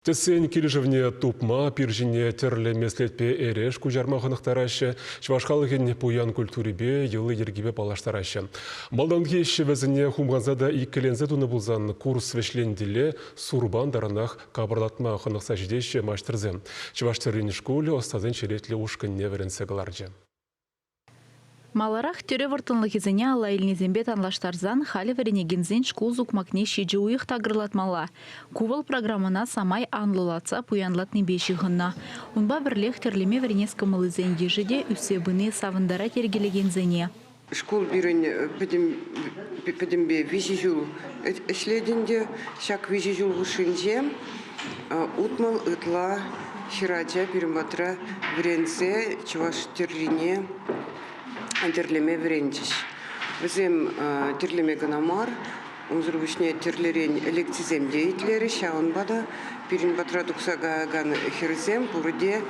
Тесен кележевне тупма, пиржине терле меслетпе эреш кужармағынықтарашы, швашқалығын пуян культурибе, елы ергебе палаштарашы. Балдан кеші вәзіне хумғанзада иккелензе туны бұлзан курс вешленділе сурбан даранақ қабырлатма қынықса жедеші маштырзы. Шваштырын школы остазын шеретлі ушқын неверенсе ғыларжы. Маларах тюре вартынлы кезене ала илнезембе танлаштарзан халі веренегензен школ зукмакне шиджи уйық тағырлатмала. Кувал программына самай анлылатса пуянлатны беші ғынна. Унба бірлех терлеме веренескі мылызен ежеде үсебіні савындара тергелегензене. Школ бирен педембе вижи жул эшлединде, шак вижи жул гушинже, утмал ытла шираджа бирматра вренсе чуваш терлине терлеме вренчиш. Візем терлеме ганамар, унзырвышне терлерен электизем деятелері шағын бада, пирин батра дұқсаға ган хирзем, бұрыде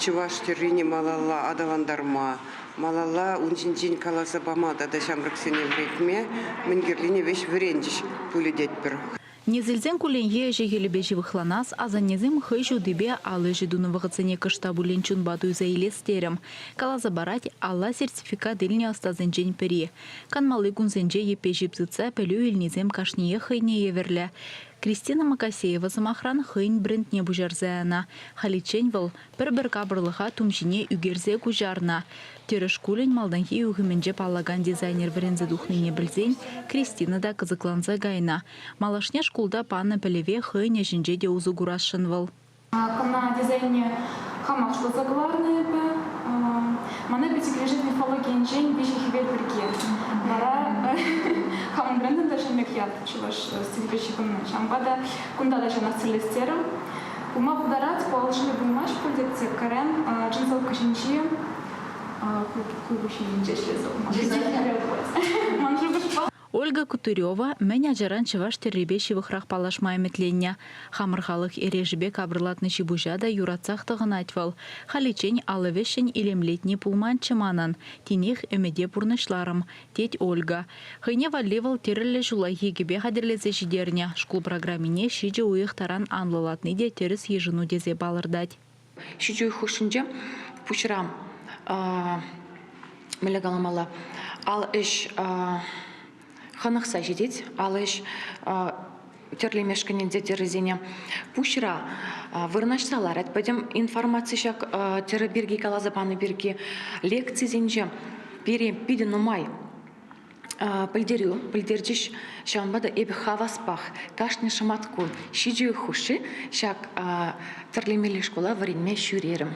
чуваш терлине малалла адаландарма, малалла унчинчин каласа бамада да шамрыксене вретме, менгерлине веш вренчиш пуледет бір. Незілзен куленге жегелебе живықланас, азанезім хый жудыбе алы жидуны вғыцыне кышта буленчун бату заилестерім. Калаза барать алла сертификат илне астазенжен пери. Канмалы кунзенже епе жипзыца пелю илнезем кашние хыйне еверлі. Кристина Макасеева замахран хыйн брендне бужарзаяна. Халичен выл бір кабырлыға тумжине үгерзе кужарна. Тереш кулен малданхи үгіменже паллаган дизайнер врензе духныне білзен Кристина да кызыкланза гайна. Малашне шкулда панна пелеве хыйне жинже де узу гурашын выл. Кана дизайне хамақ шлыза гларны бі. Мана бітік лежит мифологиен жен бежі хибер бірге. Бара хамын бренден да жемек яд чуваш стилбеші күнна. Шамбада кунда да жена целестерім. Ума бударат по алшылы бұлмаш пөлдетсе карен джинсал кашинчи Ольга Кутырева мен ажаран чываш терребе шивықрақ палашмай метленне. Хамырхалық ережібе кабырлатны шибужада юратсақтығын айтвал. Халичен алывешен илемлетне пулман чыманан. Тенех өмеде пурнышларым. Тет Ольга. Хыне валевал террелі жулай егебе хадерлезе жидерне. Школ программине шиджи уйықтаран анлылатны де теріс ежіну дезе балырдать. Шиджи уйқышынже пушрам. Мелегаламала. Ал іш ханықса жедет, ал іш терлемешкінен детерізене пушра вырнашталар. Әтпәдем информация шак тері берге калазапаны берге лекцизенже бере биді нумай пілдердіш шамбада эбі хаваспах кашны шаматку шиджи хуши шак терлемелі школа варенме шүрерім.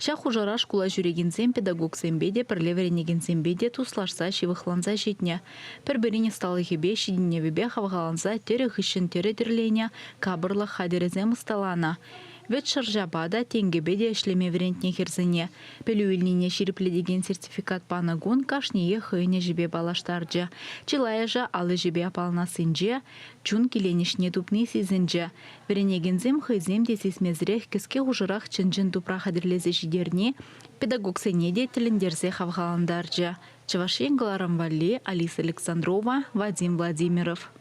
Шах ужара школа жүрегензен педагог сенбеде пірлеверенегензенбеде туслашса шивықланза жетне. Пір-біріне сталы хебе шидінневебе хавғаланза тері ғышын тері дірлене кабырлы хадерезем ұсталана. Вет шаржабада тенгебеде ішлеме верентне херзіне. Пелюілніне ширипледеген сертификат панагон кашнее хыйне жібе балаштарджа. Чилая жа алы жібе апалнасынже, чун келенішне тупны сезінже. Веренегензем хыйзем десесмезрех кіске ұжырақ чынжын тупра хадерлезе жидерне, педагог сенеде тіліндерзе хавғаландарджа. Чавашен Галарамвали, Алиса Александрова, Вадим Владимиров.